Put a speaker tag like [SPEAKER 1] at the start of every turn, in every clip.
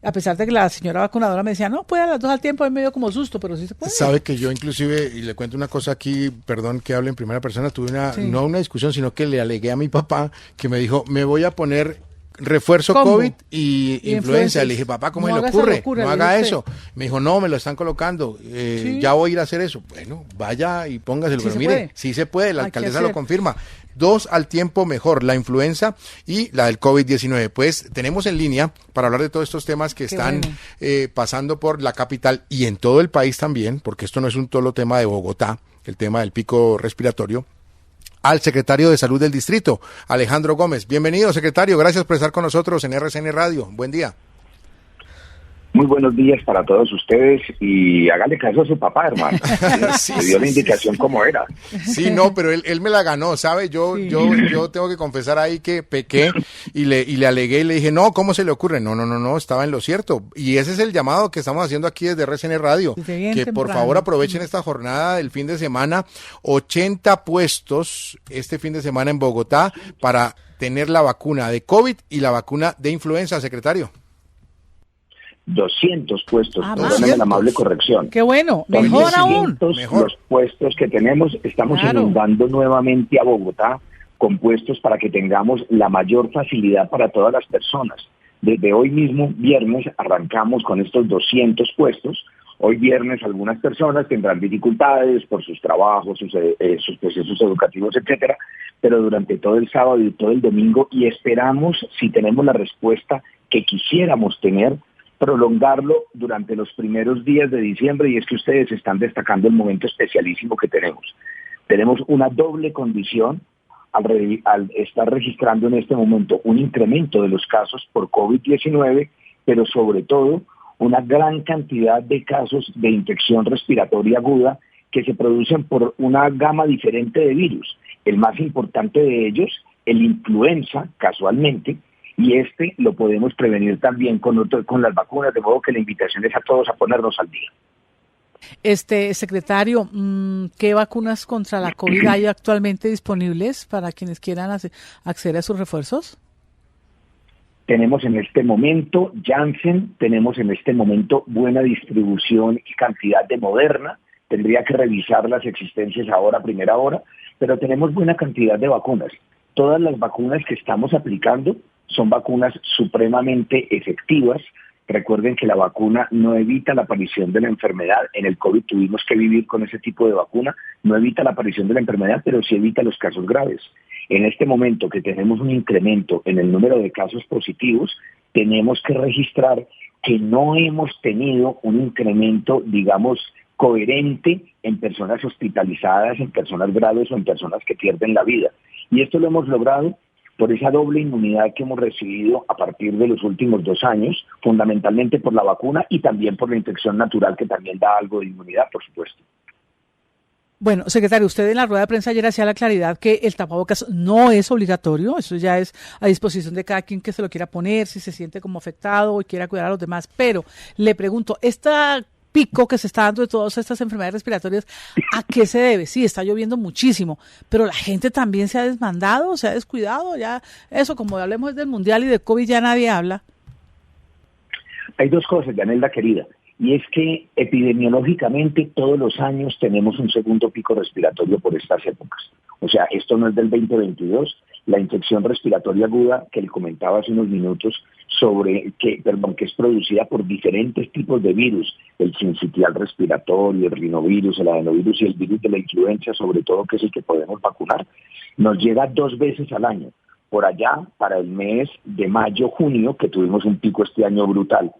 [SPEAKER 1] A pesar de que la señora vacunadora me decía, no, puede a las 2 al tiempo, me dio como susto, pero sí se puede.
[SPEAKER 2] Sabe que yo inclusive, y le cuento una cosa aquí, perdón que hable en primera persona, tuve no una discusión, sino que le alegué a mi papá, que me dijo, me voy a poner refuerzo
[SPEAKER 1] ¿Combo?
[SPEAKER 2] COVID y influenza. Le dije, papá, ¿cómo se le ocurre? No haga eso. Me dijo, no, me lo están colocando, ya voy a ir a hacer eso. Bueno, vaya y póngaselo,
[SPEAKER 1] Sí
[SPEAKER 2] pero mire, sí se puede, la alcaldesa lo confirma. 2 al tiempo mejor, la influenza y la del COVID-19. Pues tenemos en línea para hablar de todos estos temas que están pasando por la capital y en todo el país también, porque esto no es un solo tema de Bogotá, el tema del pico respiratorio, al secretario de Salud del Distrito, Alejandro Gómez. Bienvenido, secretario, gracias por estar con nosotros en RCN Radio. Buen día.
[SPEAKER 3] Muy buenos días para todos ustedes y hágale caso a su papá, hermano. Me dio la indicación cómo era.
[SPEAKER 2] Sí, no, pero él me la ganó, ¿sabe? Yo tengo que confesar ahí que pequé y le alegué y le dije, no, ¿cómo se le ocurre? No, estaba en lo cierto. Y ese es el llamado que estamos haciendo aquí desde RCN Radio, que por favor aprovechen esta jornada del fin de semana, 80 puestos este fin de semana en Bogotá para tener la vacuna de COVID y la vacuna de influenza, secretario.
[SPEAKER 3] 200 puestos, perdóname la amable corrección.
[SPEAKER 1] Qué bueno, mejor aún.
[SPEAKER 3] Los puestos que tenemos, estamos inundando nuevamente a Bogotá con puestos para que tengamos la mayor facilidad para todas las personas. Desde hoy mismo, viernes, arrancamos con estos 200 puestos. Hoy viernes algunas personas tendrán dificultades por sus trabajos, sus procesos educativos, etcétera, pero durante todo el sábado y todo el domingo, y esperamos, si tenemos la respuesta que quisiéramos tener, prolongarlo durante los primeros días de diciembre, y es que ustedes están destacando el momento especialísimo que tenemos. Tenemos una doble condición al estar registrando en este momento un incremento de los casos por COVID-19, pero sobre todo una gran cantidad de casos de infección respiratoria aguda que se producen por una gama diferente de virus. El más importante de ellos, el influenza, casualmente, y lo podemos prevenir también con las vacunas, de modo que la invitación es a todos a ponernos al día.
[SPEAKER 1] Secretario, ¿qué vacunas contra la COVID hay actualmente disponibles para quienes quieran acceder a sus refuerzos?
[SPEAKER 3] Tenemos en este momento Janssen, tenemos en este momento buena distribución y cantidad de Moderna. Tendría que revisar las existencias ahora, a primera hora, pero tenemos buena cantidad de vacunas. Todas las vacunas que estamos aplicando son vacunas supremamente efectivas. Recuerden que la vacuna no evita la aparición de la enfermedad. En el COVID tuvimos que vivir con ese tipo de vacuna. No evita la aparición de la enfermedad, pero sí evita los casos graves. En este momento que tenemos un incremento en el número de casos positivos, tenemos que registrar que no hemos tenido un incremento, digamos, coherente en personas hospitalizadas, en personas graves o en personas que pierden la vida. Y esto lo hemos logrado por esa doble inmunidad que hemos recibido a partir de los últimos 2 años, fundamentalmente por la vacuna y también por la infección natural, que también da algo de inmunidad, por supuesto.
[SPEAKER 1] Bueno, secretario, usted en la rueda de prensa ayer hacía la claridad que el tapabocas no es obligatorio, eso ya es a disposición de cada quien que se lo quiera poner, si se siente como afectado o quiera cuidar a los demás, pero le pregunto, esta pico que se está dando de todas estas enfermedades respiratorias, ¿a qué se debe? Sí, está lloviendo muchísimo, pero la gente también se ha desmandado, se ha descuidado, ya eso, como hablemos del Mundial y de COVID, ya nadie habla.
[SPEAKER 3] Hay 2 cosas, Yanelda querida, y es que epidemiológicamente todos los años tenemos un segundo pico respiratorio por estas épocas. O sea, esto no es del 2022, la infección respiratoria aguda que le comentaba hace unos minutos que es producida por diferentes tipos de virus, el sincitial respiratorio, el rinovirus, el adenovirus y el virus de la influenza, sobre todo, que es el que podemos vacunar, nos llega 2 veces al año. Por allá, para el mes de mayo-junio, que tuvimos un pico este año brutal,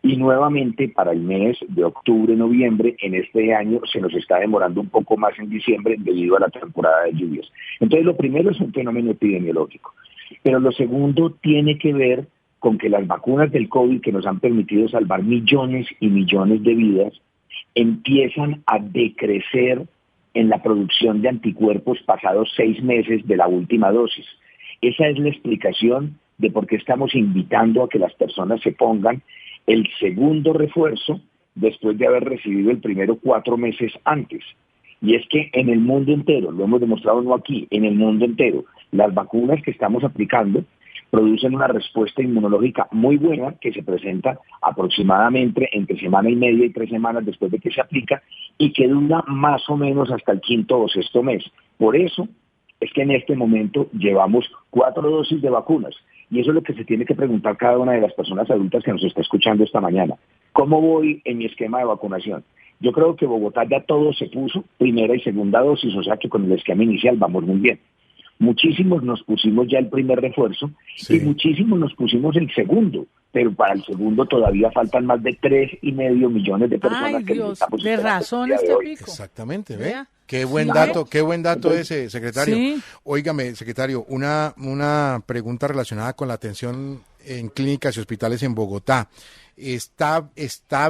[SPEAKER 3] y nuevamente para el mes de octubre-noviembre, en este año se nos está demorando un poco más en diciembre debido a la temporada de lluvias. Entonces, lo primero es un fenómeno epidemiológico, pero lo segundo tiene que ver con que las vacunas del COVID, que nos han permitido salvar millones y millones de vidas, empiezan a decrecer en la producción de anticuerpos pasados 6 meses de la última dosis. Esa es la explicación de por qué estamos invitando a que las personas se pongan el segundo refuerzo después de haber recibido el primero 4 meses antes. Y es que en el mundo entero, lo hemos demostrado no aquí, en el mundo entero, las vacunas que estamos aplicando producen una respuesta inmunológica muy buena que se presenta aproximadamente entre semana y media y 3 semanas después de que se aplica y que dura más o menos hasta el 5º o 6º mes. Por eso es que en este momento llevamos 4 dosis de vacunas y eso es lo que se tiene que preguntar cada una de las personas adultas que nos está escuchando esta mañana. ¿Cómo voy en mi esquema de vacunación? Yo creo que Bogotá ya todo se puso, primera y segunda dosis, o sea que con el esquema inicial vamos muy bien. Muchísimos nos pusimos ya el primer refuerzo y muchísimos nos pusimos el segundo, pero para el segundo todavía faltan más de 3,5 millones de personas.
[SPEAKER 1] Ay,
[SPEAKER 3] que
[SPEAKER 1] Dios,
[SPEAKER 3] necesitamos
[SPEAKER 1] de razón este pico.
[SPEAKER 2] Exactamente, ¿ve?
[SPEAKER 1] Vea.
[SPEAKER 2] Qué buen dato ese, secretario. Sí. Óigame, secretario, una pregunta relacionada con la atención en clínicas y hospitales en Bogotá. Está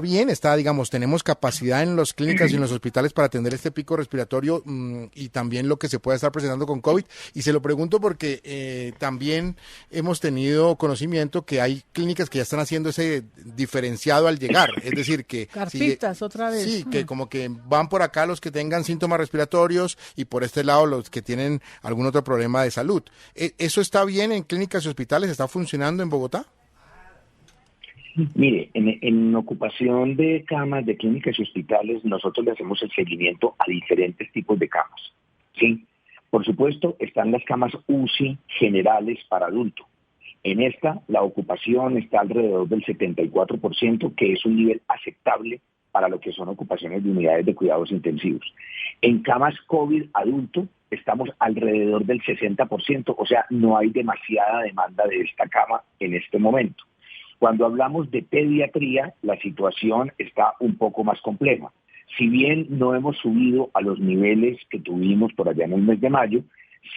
[SPEAKER 2] bien, digamos, tenemos capacidad en las clínicas y en los hospitales para atender este pico respiratorio y también lo que se pueda estar presentando con COVID. Y se lo pregunto porque también hemos tenido conocimiento que hay clínicas que ya están haciendo ese diferenciado al llegar. Es decir, que...
[SPEAKER 1] Carpitas, otra vez.
[SPEAKER 2] Sí, que como que van por acá los que tengan síntomas respiratorios y por este lado los que tienen algún otro problema de salud. ¿Eso está bien en clínicas y hospitales? ¿Está funcionando en Bogotá?
[SPEAKER 3] Mire, en ocupación de camas de clínicas y hospitales, nosotros le hacemos el seguimiento a diferentes tipos de camas, ¿sí? Por supuesto, están las camas UCI generales para adulto. En esta, la ocupación está alrededor del 74%, que es un nivel aceptable para lo que son ocupaciones de unidades de cuidados intensivos. En camas COVID adulto, estamos alrededor del 60%, o sea, no hay demasiada demanda de esta cama en este momento. Cuando hablamos de pediatría, la situación está un poco más compleja. Si bien no hemos subido a los niveles que tuvimos por allá en el mes de mayo,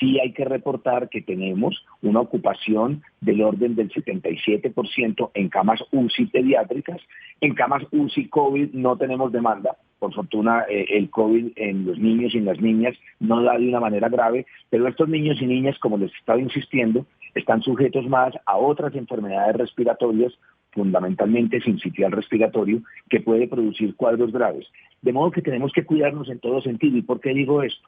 [SPEAKER 3] sí hay que reportar que tenemos una ocupación del orden del 77% en camas UCI pediátricas. En camas UCI COVID no tenemos demanda. Por fortuna, el COVID en los niños y en las niñas no da de una manera grave, pero estos niños y niñas, como les estaba insistiendo, están sujetos más a otras enfermedades respiratorias, fundamentalmente sincitial respiratorio, que puede producir cuadros graves. De modo que tenemos que cuidarnos en todo sentido. ¿Y por qué digo esto?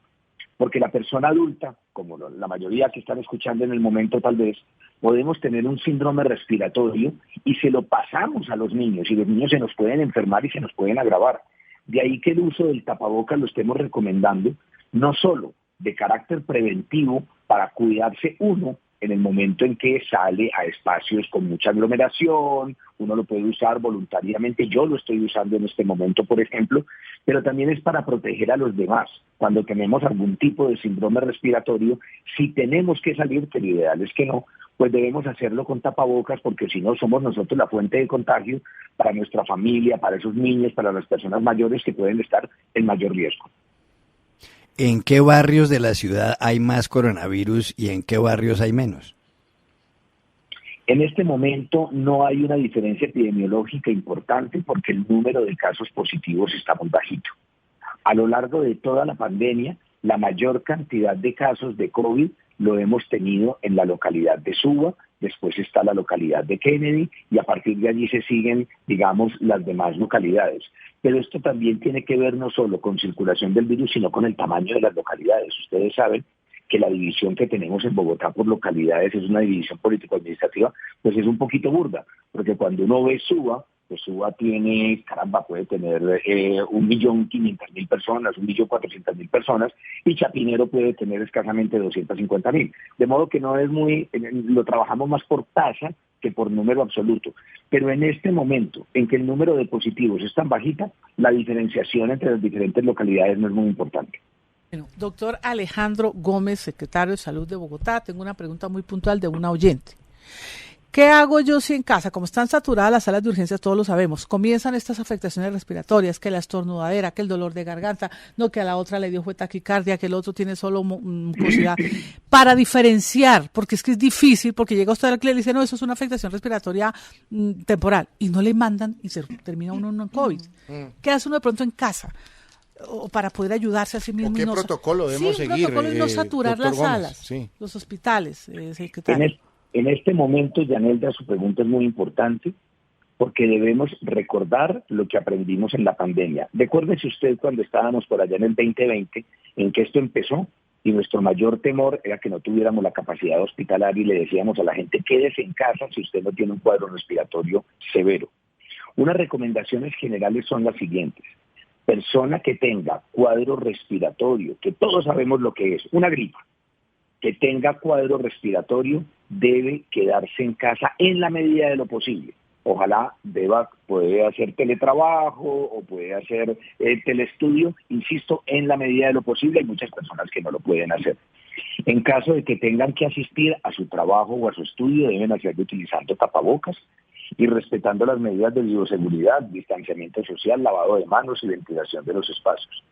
[SPEAKER 3] Porque la persona adulta, como la mayoría que están escuchando en el momento tal vez, podemos tener un síndrome respiratorio y se lo pasamos a los niños, y los niños se nos pueden enfermar y se nos pueden agravar. De ahí que el uso del tapabocas lo estemos recomendando, no solo de carácter preventivo para cuidarse uno en el momento en que sale a espacios con mucha aglomeración, uno lo puede usar voluntariamente, yo lo estoy usando en este momento, por ejemplo, pero también es para proteger a los demás. Cuando tenemos algún tipo de síndrome respiratorio, si tenemos que salir, que lo ideal es que no, pues debemos hacerlo con tapabocas, porque si no somos nosotros la fuente de contagio para nuestra familia, para esos niños, para las personas mayores que pueden estar en mayor riesgo.
[SPEAKER 4] ¿En qué barrios de la ciudad hay más coronavirus y en qué barrios hay menos?
[SPEAKER 3] En este momento no hay una diferencia epidemiológica importante porque el número de casos positivos está muy bajito. A lo largo de toda la pandemia, la mayor cantidad de casos de COVID lo hemos tenido en la localidad de Suba, después está la localidad de Kennedy y a partir de allí se siguen, digamos, las demás localidades. Pero esto también tiene que ver no solo con circulación del virus, sino con el tamaño de las localidades. Ustedes saben que la división que tenemos en Bogotá por localidades es una división político-administrativa, pues es un poquito burda, porque cuando uno ve Suba, pues Suba tiene, puede tener 1.500.000 personas, 1.400.000 personas, y Chapinero puede tener escasamente 250.000. De modo que no es lo trabajamos más por tasa que por número absoluto. Pero en este momento, en que el número de positivos es tan bajita, la diferenciación entre las diferentes localidades no es muy importante.
[SPEAKER 1] Bueno, doctor Alejandro Gómez, secretario de Salud de Bogotá, tengo una pregunta muy puntual de una oyente. ¿Qué hago yo si en casa, como están saturadas las salas de urgencias, todos lo sabemos, comienzan estas afectaciones respiratorias, que la estornudadera, que el dolor de garganta, no, que a la otra le dio fue taquicardia, que el otro tiene solo mucosidad, para diferenciar, porque es que es difícil, porque llega usted al clínico y le dice, no, eso es una afectación respiratoria temporal, y no le mandan y se termina uno en COVID. ¿Qué hace uno de pronto en casa? O para poder ayudarse a sí mismo.
[SPEAKER 2] ¿Qué protocolo debemos seguir?
[SPEAKER 1] Protocolo y no saturar las salas, los hospitales, secretario.
[SPEAKER 3] En este momento, Yanelda, su pregunta es muy importante porque debemos recordar lo que aprendimos en la pandemia. Recuérdese usted cuando estábamos por allá en el 2020, en que esto empezó, y nuestro mayor temor era que no tuviéramos la capacidad hospitalaria y le decíamos a la gente, quédese en casa si usted no tiene un cuadro respiratorio severo. Unas recomendaciones generales son las siguientes. Persona que tenga cuadro respiratorio, que todos sabemos lo que es, una gripa, que tenga cuadro respiratorio, debe quedarse en casa en la medida de lo posible. Ojalá puede hacer teletrabajo o puede hacer telestudio, insisto, en la medida de lo posible. Hay muchas personas que no lo pueden hacer. En caso de que tengan que asistir a su trabajo o a su estudio, deben hacerlo utilizando tapabocas y respetando las medidas de bioseguridad, distanciamiento social, lavado de manos y ventilación de los espacios.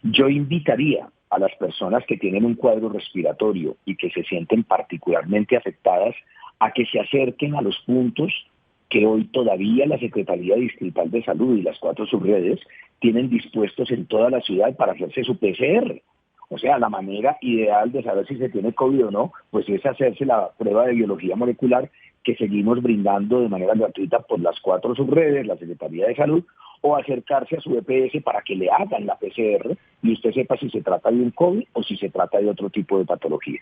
[SPEAKER 3] Yo invitaría a las personas que tienen un cuadro respiratorio y que se sienten particularmente afectadas a que se acerquen a los puntos que hoy todavía la Secretaría Distrital de Salud y las 4 subredes tienen dispuestos en toda la ciudad para hacerse su PCR. O sea, la manera ideal de saber si se tiene COVID o no, pues es hacerse la prueba de biología molecular que seguimos brindando de manera gratuita por las 4 subredes, la Secretaría de Salud, o acercarse a su EPS para que le hagan la PCR y usted sepa si se trata de un COVID o si se trata de otro tipo de patología.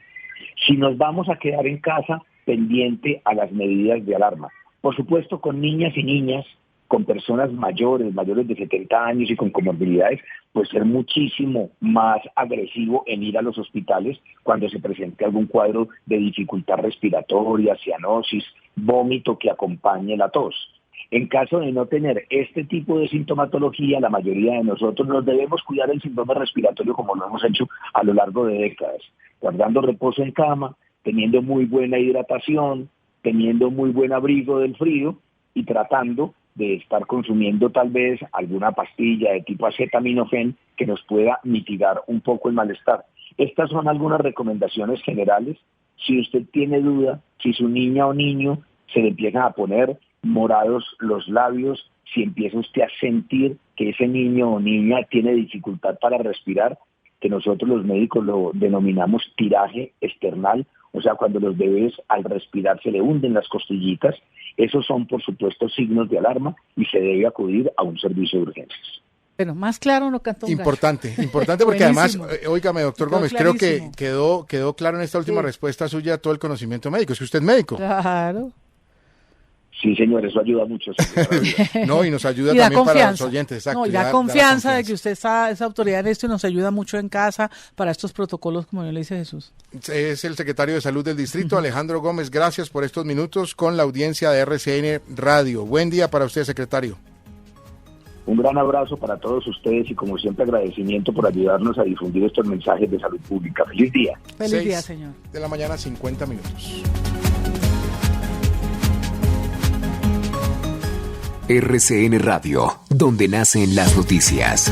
[SPEAKER 3] Si nos vamos a quedar en casa, pendiente a las medidas de alarma. Por supuesto, con niñas y niñas, con personas mayores de 70 años y con comorbilidades, pues ser muchísimo más agresivo en ir a los hospitales cuando se presente algún cuadro de dificultad respiratoria, cianosis, vómito que acompañe la tos. En caso de no tener este tipo de sintomatología, la mayoría de nosotros nos debemos cuidar el síndrome respiratorio como lo hemos hecho a lo largo de décadas, guardando reposo en cama, teniendo muy buena hidratación, teniendo muy buen abrigo del frío y tratando de estar consumiendo tal vez alguna pastilla de tipo acetaminofén que nos pueda mitigar un poco el malestar. Estas son algunas recomendaciones generales. Si usted tiene duda, si su niña o niño se le empiezan a poner morados los labios, si empieza usted a sentir que ese niño o niña tiene dificultad para respirar, que nosotros los médicos lo denominamos tiraje external, o sea, cuando los bebés al respirar se le hunden las costillitas, esos son, por supuesto, signos de alarma y se debe acudir a un servicio de urgencias.
[SPEAKER 1] Bueno, más claro no cantó un gallo.
[SPEAKER 2] Importante porque además, óigame, doctor Gómez, creo
[SPEAKER 1] clarísimo.
[SPEAKER 2] que quedó claro en esta última respuesta suya todo el conocimiento médico. ¿Es que usted es médico?
[SPEAKER 1] Claro.
[SPEAKER 3] Sí, señor, eso ayuda mucho.
[SPEAKER 2] No, y nos ayuda
[SPEAKER 1] Y da
[SPEAKER 2] también para los
[SPEAKER 1] confianza.
[SPEAKER 2] oyentes. Exacto,
[SPEAKER 1] No, y da confianza de que usted es autoridad en esto y nos ayuda mucho en casa para estos protocolos, como yo le dice Jesús.
[SPEAKER 2] Es el secretario de Salud del Distrito, Alejandro Gómez. Gracias por estos minutos con la audiencia de RCN Radio. Buen día para usted, secretario.
[SPEAKER 3] Un gran abrazo para todos ustedes y, como siempre, agradecimiento por ayudarnos a difundir estos mensajes de salud pública. ¡Feliz día!
[SPEAKER 1] Feliz día, señor.
[SPEAKER 2] De la mañana, 50 minutos.
[SPEAKER 5] RCN Radio, donde nacen las noticias.